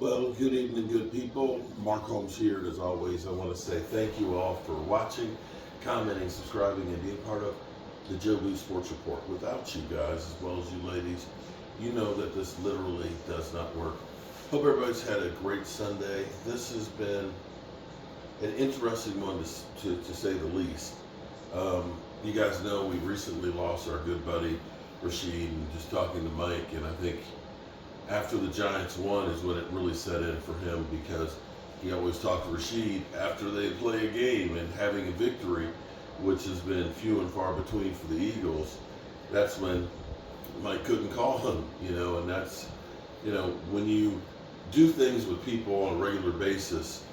Well, good evening, good people. Mark Holmes here, and as always, I want to say thank you all for watching, commenting, subscribing, and being part of the Joe Blue Sports Report. Without you guys, as well as you ladies, you know that this literally does not work. Hope everybody's had a great Sunday. This has been an interesting one to say the least. You guys know we recently lost our good buddy Rashid, and just talking to Mike, and I think after the Giants won is when it really set in for him, because he always talked to Rashid after they play a game and having a victory, which has been few and far between for the Eagles. That's when Mike couldn't call him, and that's, when you do things with people on a regular basis,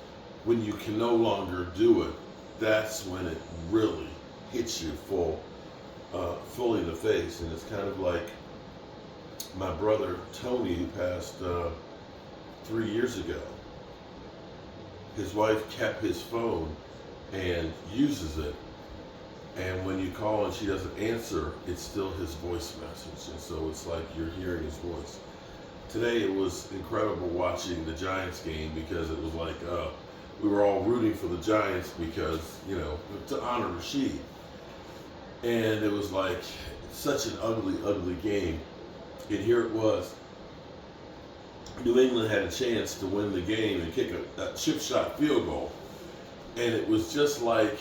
when you can no longer do it, that's when it really hits you fully in the face. And it's kind of like my brother Tony, who passed 3 years ago. His wife kept his phone and uses it, and when you call and she doesn't answer, it's still his voice message, and so it's like you're hearing his voice. Today it was incredible watching the Giants game, because it was like we were all rooting for the Giants because, to honor Rashid. And it was like such an ugly game. And here it was. New England had a chance to win the game and kick a chip shot field goal. And it was just like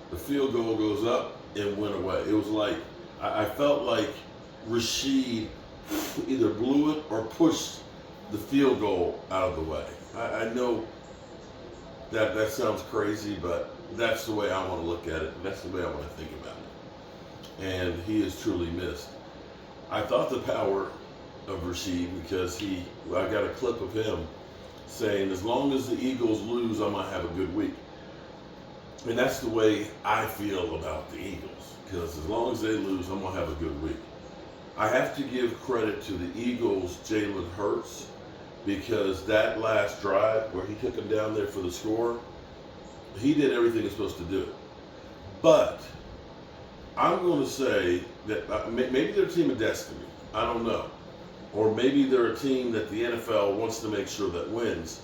the field goal goes up and went away. It was like, I felt like Rashid either blew it or pushed the field goal out of the way. I know that sounds crazy, but that's the way I want to look at it, and that's the way I want to think about it. And he is truly missed. I thought the power of Rashid, because I got a clip of him saying, as long as the Eagles lose, I might have a good week. And that's the way I feel about the Eagles, because as long as they lose, I'm going to have a good week. I have to give credit to the Eagles' Jalen Hurts, because that last drive where he took him down there for the score, he did everything he's supposed to do. But I'm going to say that maybe they're a team of destiny. I don't know. Or maybe they're a team that the NFL wants to make sure that wins.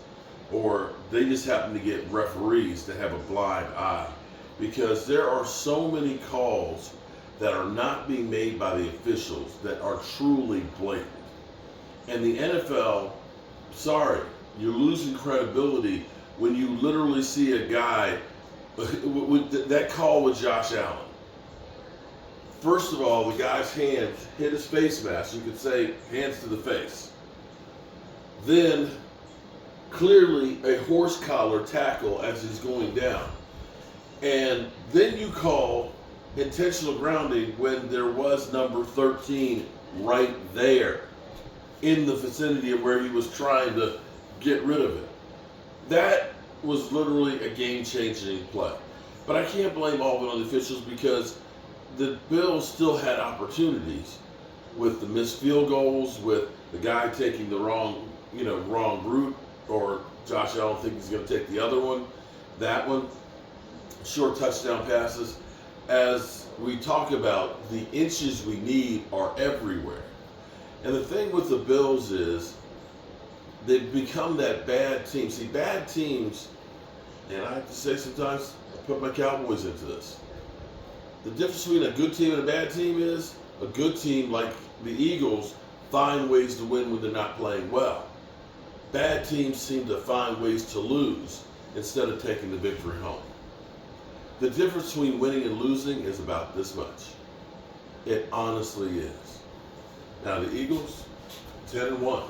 Or they just happen to get referees that have a blind eye. Because there are so many calls that are not being made by the officials that are truly blatant. And the NFL, sorry, you're losing credibility when you literally see a guy with that call with Josh Allen. First of all, the guy's hands hit his face mask. You could say hands to the face. Then, clearly a horse collar tackle as he's going down. And then you call intentional grounding when there was number 13 right there in the vicinity of where he was trying to get rid of it. That was literally a game-changing play. But I can't blame all of it on the officials, because the Bills still had opportunities with the missed field goals, with the guy taking the wrong route, or Josh Allen thinking he's going to take the other one. That one, short touchdown passes. As we talk about, the inches we need are everywhere. And the thing with the Bills is they've become that bad team. See, bad teams, and I have to say sometimes I put my Cowboys into this. The difference between a good team and a bad team is a good team, like the Eagles, find ways to win when they're not playing well. Bad teams seem to find ways to lose instead of taking the victory home. The difference between winning and losing is about this much. It honestly is. Now the Eagles, 10-1.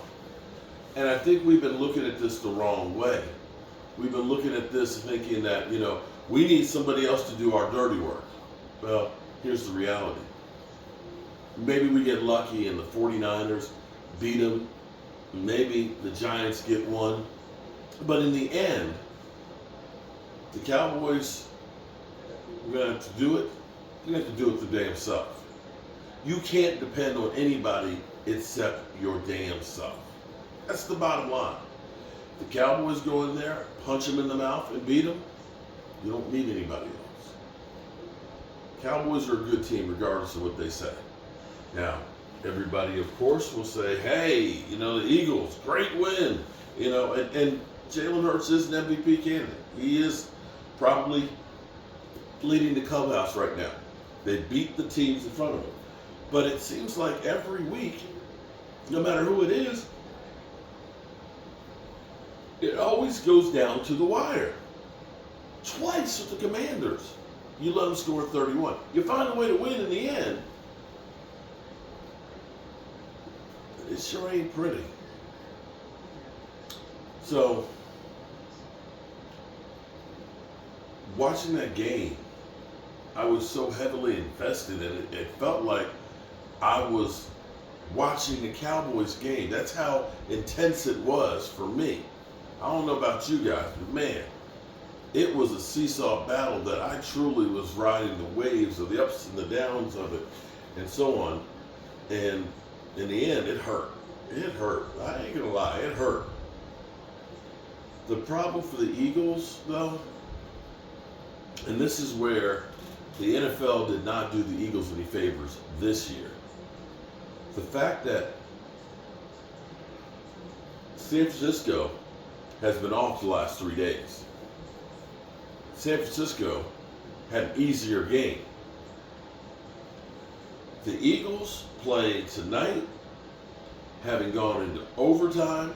And I think we've been looking at this the wrong way. We've been looking at this thinking that, we need somebody else to do our dirty work. Well, here's the reality. Maybe we get lucky and the 49ers beat them. Maybe the Giants get one. But in the end, the Cowboys, we're going to have to do it. You're going to have to do it the damn self. You can't depend on anybody except your damn self. That's the bottom line. If the Cowboys go in there, punch them in the mouth, and beat them, you don't need anybody else. Cowboys are a good team regardless of what they say. Now, everybody, of course, will say, hey, the Eagles, great win. And Jalen Hurts is an MVP candidate. He is probably leading the clubhouse right now. They beat the teams in front of him. But it seems like every week, no matter who it is, it always goes down to the wire. Twice with the Commanders, you let them score 31. You find a way to win in the end. It sure ain't pretty. So, watching that game, I was so heavily invested in it. It felt like I was watching the Cowboys game. That's how intense it was for me. I don't know about you guys, but man, it was a seesaw battle that I truly was riding the waves of the ups and the downs of it and so on. And in the end, it hurt. It hurt. I ain't gonna lie, it hurt. The problem for the Eagles, though, and this is where the NFL did not do the Eagles any favors this year. The fact that San Francisco has been off the last 3 days. San Francisco had an easier game. The Eagles play tonight, having gone into overtime,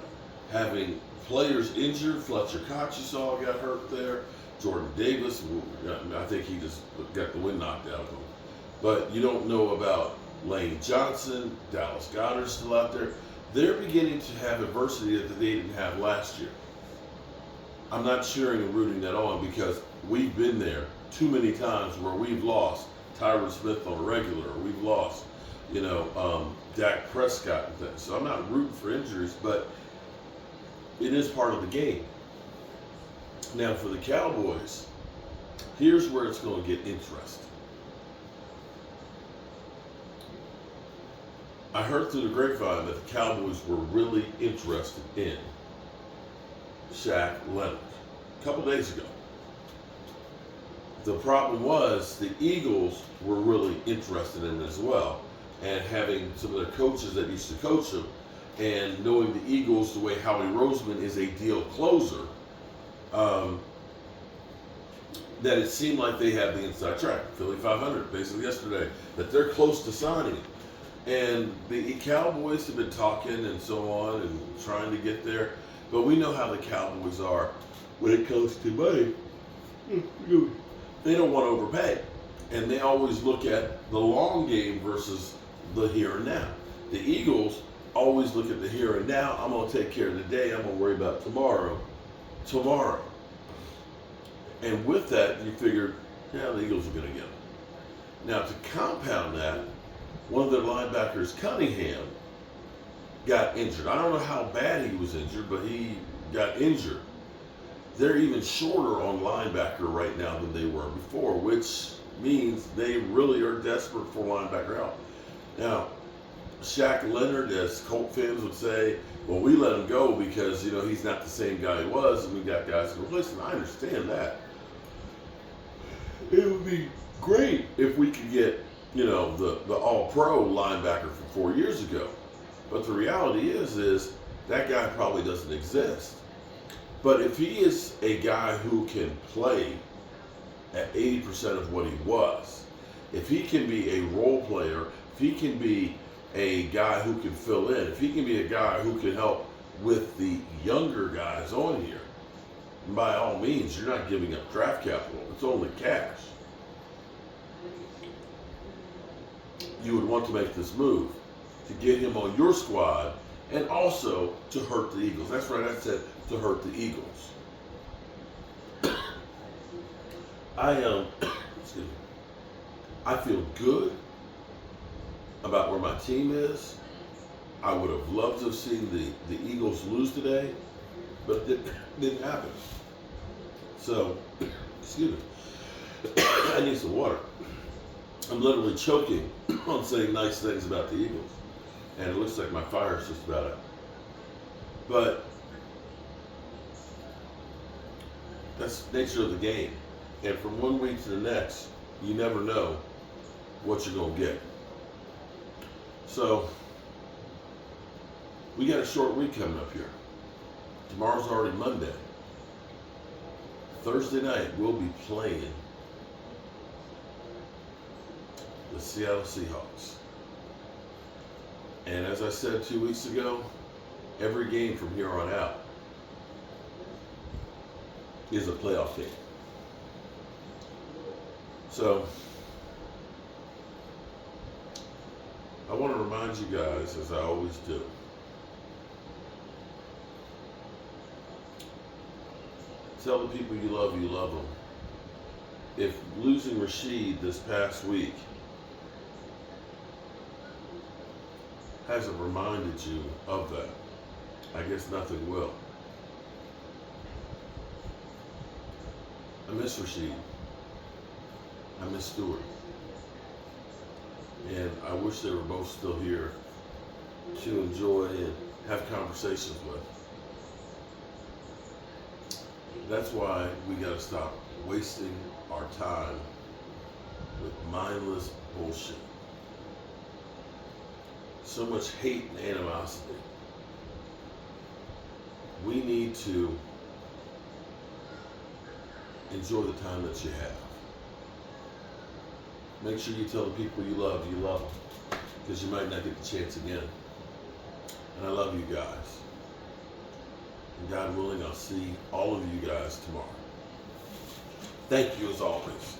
having players injured. Fletcher Cox, you saw, got hurt there. Jordan Davis, I think he just got the wind knocked out of him. But you don't know about Lane Johnson, Dallas Goedert still out there. They're beginning to have adversity that they didn't have last year. I'm not cheering and rooting that on because we've been there too many times where we've lost Tyron Smith on a regular, or we've lost, Dak Prescott and things. So I'm not rooting for injuries, but it is part of the game. Now for the Cowboys, here's where it's going to get interesting. I heard through the grapevine that the Cowboys were really interested in Shaq Leonard a couple days ago. The problem was the Eagles were really interested in it as well, and having some of their coaches that used to coach them, and knowing the Eagles the way Howie Roseman is a deal closer, that it seemed like they had the inside track. Philly 500 basically yesterday, that they're close to signing him. And the Cowboys have been talking and so on and trying to get there. But we know how the Cowboys are when it comes to money. They don't want to overpay. And they always look at the long game versus the here and now. The Eagles always look at the here and now. I'm going to take care of the day. I'm going to worry about tomorrow. And with that, you figured, the Eagles are going to get them. Now, to compound that, one of their linebackers, Cunningham, got injured. I don't know how bad he was injured, but he got injured. They're even shorter on linebacker right now than they were before, which means they really are desperate for linebacker help. Now, Shaq Leonard, as Colt fans would say, well, we let him go because, he's not the same guy he was, and we got guys to replace him. I understand that. It would be great if we could get, the all-pro linebacker from 4 years ago. But the reality is that guy probably doesn't exist. But if he is a guy who can play at 80% of what he was, if he can be a role player, if he can be a guy who can fill in, if he can be a guy who can help with the younger guys on here, by all means, you're not giving up draft capital. It's only cash. You would want to make this move to get him on your squad and also to hurt the Eagles. That's right, I said to hurt the Eagles. I feel good about where my team is. I would have loved to have seen the Eagles lose today, but it didn't happen. So, excuse me. I need some water. I'm literally choking on saying nice things about the Eagles. And it looks like my fire is just about out. But that's the nature of the game. And from one week to the next, you never know what you're going to get. So, we got a short week coming up here. Tomorrow's already Monday. Thursday night, we'll be playing the Seattle Seahawks. And as I said 2 weeks ago, every game from here on out is a playoff game. So, I want to remind you guys, as I always do, tell the people you love them. If losing Rashid this past week hasn't reminded you of that, I guess nothing will. I miss Rashid. I miss Stewart. And I wish they were both still here to enjoy and have conversations with. That's why we got to stop wasting our time with mindless bullshit. So much hate and animosity. We need to enjoy the time that you have. Make sure you tell the people you love them, because you might not get the chance again. And I love you guys. And God willing, I'll see all of you guys tomorrow. Thank you as always.